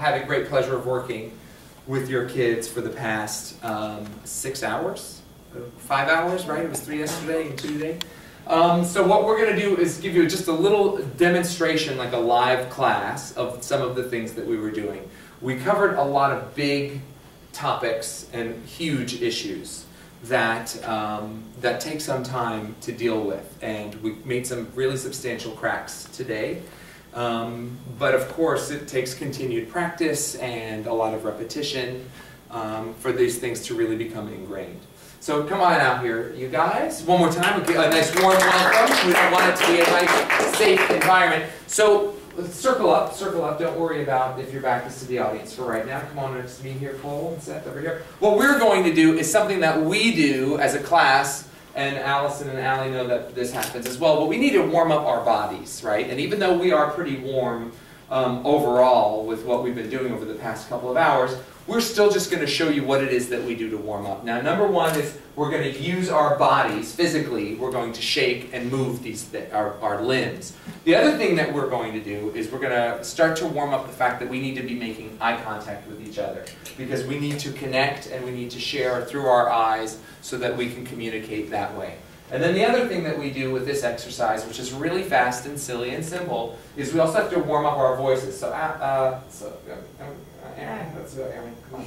had a great pleasure of working with your kids for the past 6 hours, 5 hours, right? It was 3 yesterday and 2 today. So what we're going to do is give you just a little demonstration, like a live class, of some of the things that we were doing. We covered a lot of big topics and huge issues that, that take some time to deal with. And we made some really substantial cracks today. But of course, it takes continued practice and a lot of repetition for these things to really become ingrained. So come on out here, you guys. One more time, a nice warm welcome. We don't want it to be a nice, safe environment. So circle up, don't worry about if your back is to the audience for right now. Come on next to me here, Cole and Seth over here. What we're going to do is something that we do as a class, and Allison and Allie know that this happens as well, but we need to warm up our bodies, right? And even though we are pretty warm overall with what we've been doing over the past couple of hours, we're still just going to show you what it is that we do to warm up. Now, number one is we're going to use our bodies physically. We're going to shake and move our limbs. The other thing that we're going to do is we're going to start to warm up the fact that we need to be making eye contact with each other, because we need to connect and we need to share through our eyes so that we can communicate that way. And then the other thing that we do with this exercise, which is really fast and silly and simple, is we also have to warm up our voices. So, Aaron, let's go, Aaron. Come on,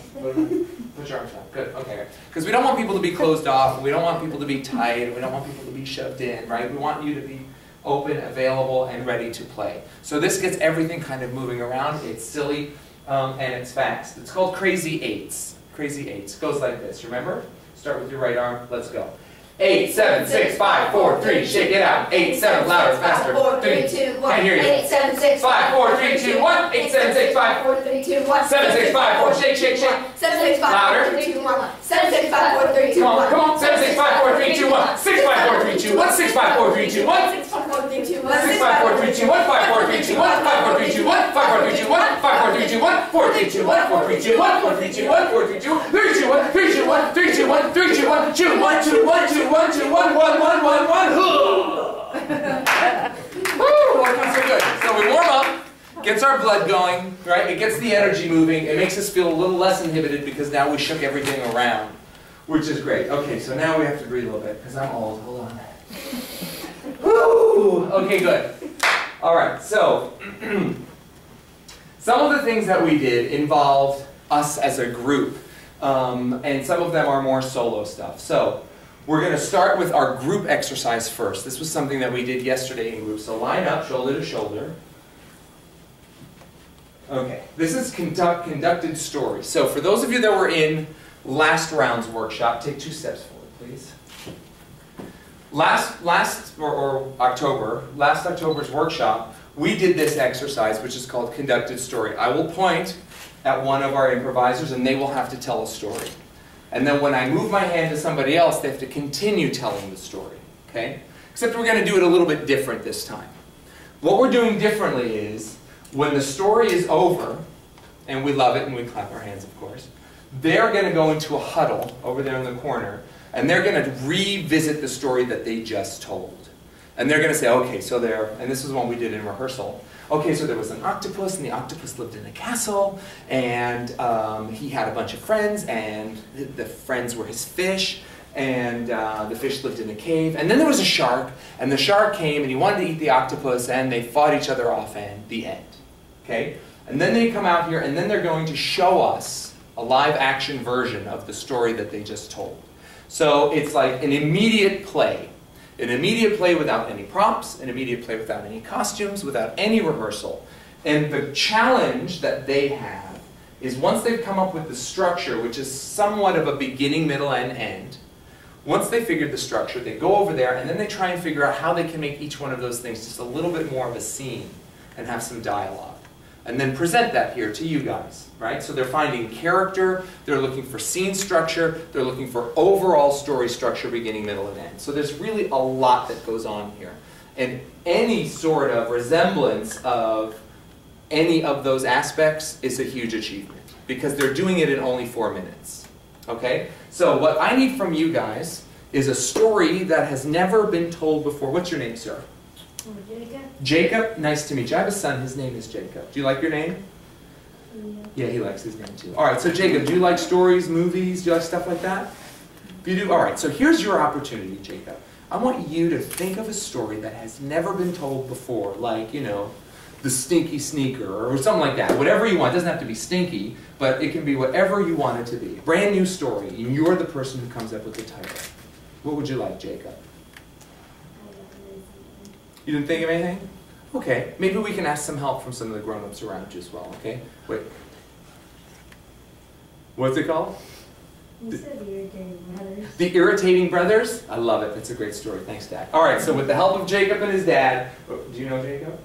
put your arms down. Good, okay. Because we don't want people to be closed off, we don't want people to be tight, we don't want people to be shoved in, right? We want you to be open, available, and ready to play. So this gets everything kind of moving around. It's silly, and it's fast. It's called Crazy Eights. Crazy Eights. Goes like this, remember? Start with your right arm, let's go. 8, 7, 6, 5, 4, 3, shake it out. 8, 7, louder, faster. 4, 3, 2, 1. Can't hear you. 8, 7, 6, 5, 4, 3, 2, 1. 8, 7, 6, 5, 4, 3, 2, 1. 7, 6, 5, 4, shake, shake, shake. 7, 6, 5, 4, 3, 2, 1. 7, 6, 5, 4, 3, 2, 1. Come on, 7, 6, 5, 4, 3, 2, 1. 6, 5, 4, 3, 2, 1. 6, 5, 4, 3, 2, 1. 6, 5, 4, 3, 2, 1. 6, 5, 4, 3, 2, 1. 5, 4, 3, 2, 1. 5, 4, 3, 2, 1. 5, 4, 3, 2, 1. 5, 4, 3, 2, 1. 4, 3, 2, 1. 4, 3, 2, 1. 4, 3, 2, 1. 4, 3, 2, 1. 3, 2, 1. 3, 2, 1. 3, 2, 1. 3, 2, 1. 2, 1, 2, 1, 2, 1, 2, 1, 1, 1, 1, 1. Woo! Working so good. So we warm up, gets our blood going, right? It gets the energy moving. It makes us feel a little less inhibited because now we shook everything around, which is great. Okay, so now we have to breathe a little bit because I'm old. Hold on. Woo! Okay, good. All right, so some of the things that we did involved us as a group, and some of them are more solo stuff. So we're going to start with our group exercise first. This was something that we did yesterday in group. So line up, shoulder to shoulder. Okay, this is conducted story. So for those of you that were in last round's workshop, take 2 steps forward, please. Last October's workshop, we did this exercise, which is called conducted story. I will point at one of our improvisers, and they will have to tell a story. And then when I move my hand to somebody else, they have to continue telling the story, okay? Except we're going to do it a little bit different this time. What we're doing differently is, when the story is over, and we love it and we clap our hands, of course, they're going to go into a huddle over there in the corner, and they're going to revisit the story that they just told. And they're going to say, okay, so there, and this is one we did in rehearsal, okay, so there was an octopus, and the octopus lived in a castle, and he had a bunch of friends, and the friends were his fish, and the fish lived in a cave. And then there was a shark, and the shark came, and he wanted to eat the octopus, and they fought each other off, and the end. Okay? And then they come out here, and then they're going to show us a live-action version of the story that they just told. So it's like an immediate play. An immediate play without any props, an immediate play without any costumes, without any rehearsal. And the challenge that they have is once they've come up with the structure, which is somewhat of a beginning, middle, and end, once they figured the structure, they go over there and then they try and figure out how they can make each one of those things just a little bit more of a scene and have some dialogue. And then present that here to you guys, right? So they're finding character, they're looking for scene structure, they're looking for overall story structure, beginning, middle, and end. So there's really a lot that goes on here. And any sort of resemblance of any of those aspects is a huge achievement, because they're doing it in only 4 minutes. Okay? So what I need from you guys is a story that has never been told before. What's your name, sir? Jacob. Jacob, nice to meet you. I have a son, his name is Jacob. Do you like your name? Yeah, he likes his name too. All right, so Jacob, do you like stories, movies? Do you like stuff like that? If you do, all right, so here's your opportunity, Jacob. I want you to think of a story that has never been told before, like, you know, The Stinky Sneaker, or something like that. Whatever you want. It doesn't have to be stinky, but it can be whatever you want it to be. Brand new story, and you're the person who comes up with the title. What would you like, Jacob? You didn't think of anything? Okay, maybe we can ask some help from some of the grown-ups around you as well, okay? Wait. What's it called? You said The Irritating Brothers. The Irritating Brothers? I love it. That's a great story. Thanks, Dad. All right, so with the help of Jacob and his dad, do you know Jacob?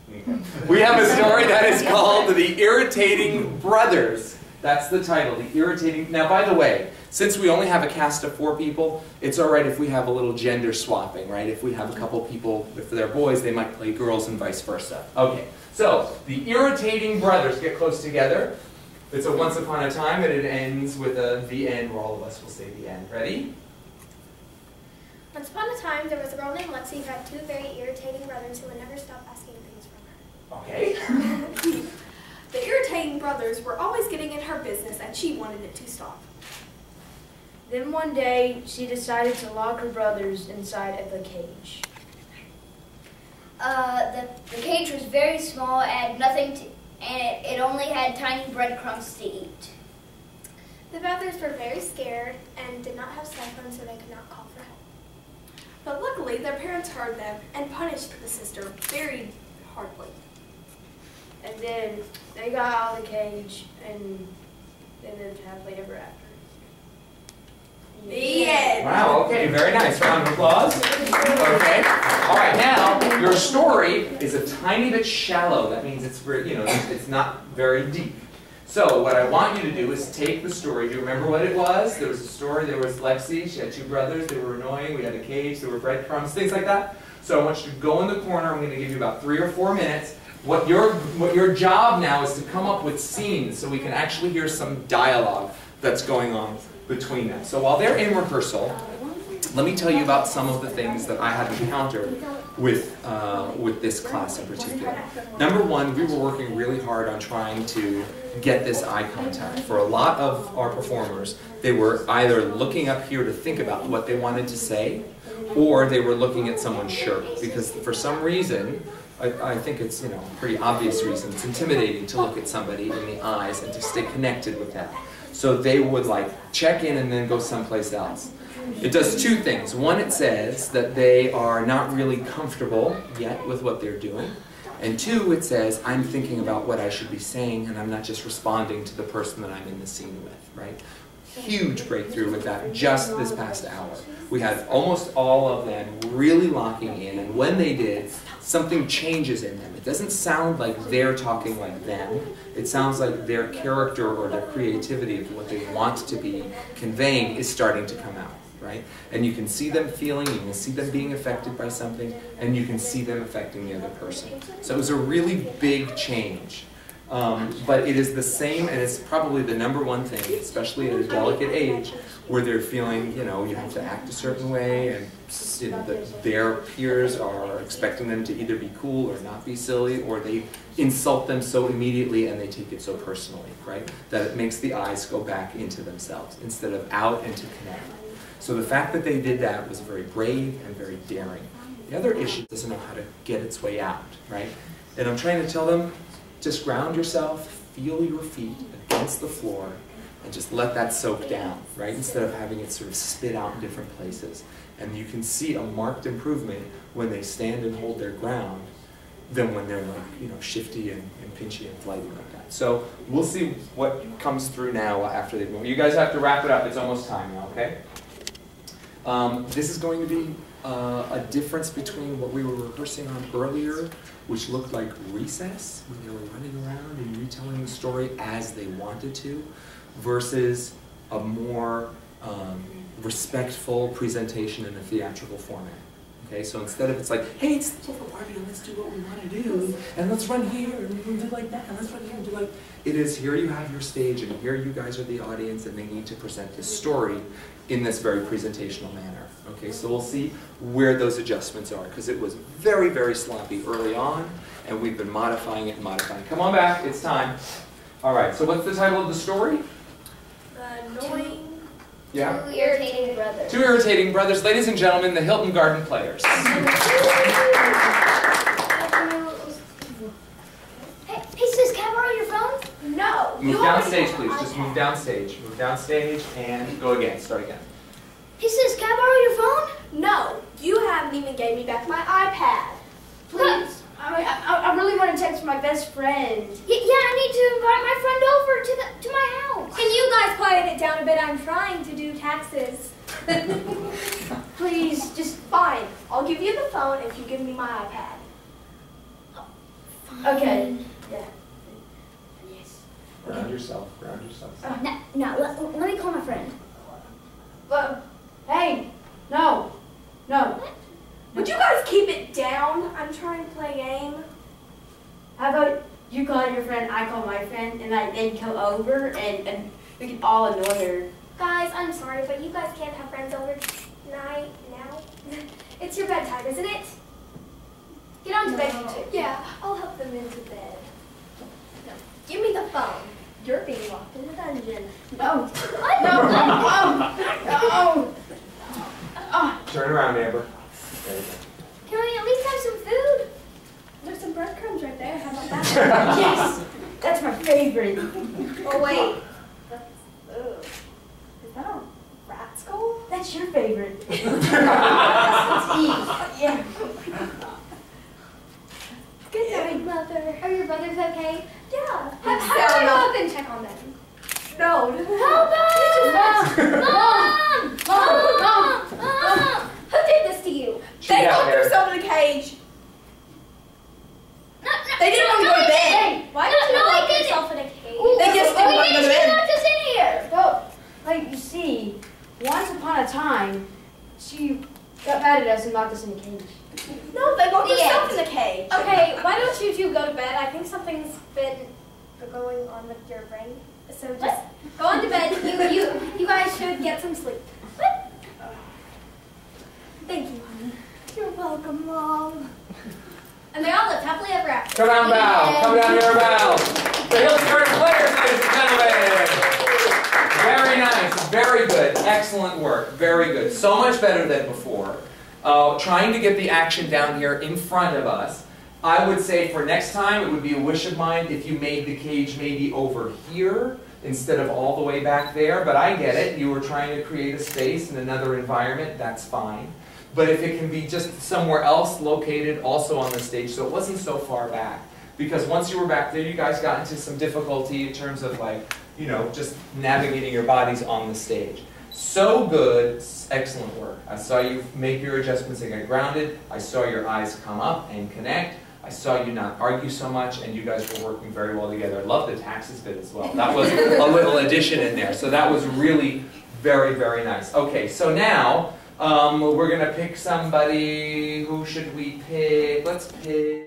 Okay. We have a story that is called The Irritating Brothers. That's the title, The Irritating... Now, by the way, since we only have a cast of 4 people, it's all right if we have a little gender swapping, right? If we have a couple people, if they're boys, they might play girls and vice versa. Okay, so The Irritating Brothers. Get close together. It's a once upon a time, and it ends with a the end, where all of us will say the end. Ready? Once upon a time, there was a girl named Lexi who had 2 very irritating brothers who would never stop asking things from her. Okay. The irritating brothers were always getting in her business, and she wanted it to stop. Then one day, she decided to lock her brothers inside of a cage. The cage was very small and it only had tiny breadcrumbs to eat. The brothers were very scared and did not have cell phones, so they could not call for help. But luckily, their parents heard them and punished the sister very hardly. And then they got out of the cage and they lived happily ever after. The end. Wow, okay, very nice. Round of applause. Okay. All right, now, your story is a tiny bit shallow. That means it's, you know, it's not very deep. So what I want you to do is take the story. Do you remember what it was? There was a story. There was Lexi. She had 2 brothers. They were annoying. We had a cage. There were breadcrumbs, things like that. So I want you to go in the corner. I'm going to give you about 3 or 4 minutes. What your job now is to come up with scenes so we can actually hear some dialogue that's going on between them. So while they're in rehearsal, let me tell you about some of the things that I had encountered with this class in particular. Number one, we were working really hard on trying to get this eye contact. For a lot of our performers, they were either looking up here to think about what they wanted to say, or they were looking at someone's shirt, because for some reason, I think it's, you know, a pretty obvious reason, it's intimidating to look at somebody in the eyes and to stay connected with them. So they would like check in and then go someplace else. It does 2 things. One, it says that they are not really comfortable yet with what they're doing. And 2, it says, I'm thinking about what I should be saying and I'm not just responding to the person that I'm in the scene with, right? Huge breakthrough with that just this past hour. We had almost all of them really locking in, and when they did, something changes in them. It doesn't sound like they're talking like them. It sounds like their character or their creativity of what they want to be conveying is starting to come out, right? And you can see them feeling, you can see them being affected by something, and you can see them affecting the other person. So it was a really big change. But it is the same, and it's probably the #1 thing, especially at a delicate age, where they're feeling, you know, you have to act a certain way, and you know, that their peers are expecting them to either be cool or not be silly, or they insult them so immediately and they take it so personally, right? That it makes the eyes go back into themselves instead of out and to connect. So the fact that they did that was very brave and very daring. The other issue doesn't know how to get its way out, right? And I'm trying to tell them, just ground yourself, feel your feet against the floor, and just let that soak down, right? Instead of having it sort of spit out in different places. And you can see a marked improvement when they stand and hold their ground than when they're like, you know, shifty and pinchy and flighty like that. So we'll see what comes through now after they move. You guys have to wrap it up. It's almost time now, okay? This is going to be a difference between what we were rehearsing on earlier, which looked like recess, when they were running around and retelling the story as they wanted to, versus a more respectful presentation in a theatrical format. Okay, so instead of it's like, hey, it's the little party, and let's do what we want to do, and let's run here, and we'll do like that, and let's run here and do like... It is, here you have your stage, and here you guys are the audience, and they need to present this story in this very presentational manner. Okay, so we'll see where those adjustments are, because it was very, very sloppy early on, and we've been modifying it and modifying. Come on back, it's time. All right, so what's the title of the story? Annoying. Yeah? Two irritating brothers. Two irritating brothers. Ladies and gentlemen, the Hilton Garden Players. Hey, sis, can I borrow your phone? No. Move downstage, please. Just move downstage. Move downstage and go again. Start again. Hey, sis, can I borrow your phone? No. You haven't even gave me back my iPad. Please. I really want to text my best friend. Yeah, I need to invite my friend over to my house. Can you guys quiet it down a bit? I'm trying to do taxes. Please, just Fine. I'll give you the phone if you give me my iPad. okay. Yeah. Yes. Ground yourself. Ground yourself. No, let me call my friend. Hey, no. Would you guys keep it down? I'm trying to play a game. How about you call your friend, I call my friend, and they come over and we can all annoy her. Guys, I'm sorry, but you guys can't have friends over tonight now. It's your bedtime, isn't it? Get on to bed, you two. Yeah, I'll help them into bed. No, give me the phone. You're being locked in the dungeon. No. Turn around, Amber. There you go. Can we at least have some food? There's some breadcrumbs right there. How about that? Yes, that's my favorite. Oh, wait. Ugh. Is that a rat skull? That's your favorite. Yeah. Good night, Mother. Are your brothers okay? Yeah. How do I go up and check on them? No. Help us! Mom! Who did this to you? They got locked there. themselves in a cage. They didn't want to go to bed. Why did you lock yourself in a cage? They just didn't want to go to bed. Locked us in here. Well, like you see, once upon a time, she got mad at us and locked us in a cage. No, they locked The themselves end. in the cage. Okay, why don't you two go to bed? I think something's been going on with your brain. So just go on to bed. You guys should get some sleep. Thank you, honey. You're welcome, Mom. And they all lived happily ever after. Come down, Val. Come down here, Val. The Hilton Garden Players, ladies and gentlemen. Very nice. Very good. Excellent work. Very good. So much better than before. Trying to get the action down here in front of us. I would say for next time, it would be a wish of mine if you made the cage maybe over here instead of all the way back there. But I get it. You were trying to create a space in another environment. That's fine. But if it can be just somewhere else located also on the stage, so it wasn't so far back. Because once you were back there, you guys got into some difficulty in terms of like, you know, just navigating your bodies on the stage. So good, excellent work. I saw you make your adjustments and get grounded. I saw your eyes come up and connect. I saw you not argue so much, and you guys were working very well together. I love the taxes bit as well. That was a little addition in there. So that was really very, very nice. Okay, so now, we're going to pick somebody. Who should we pick? Let's pick...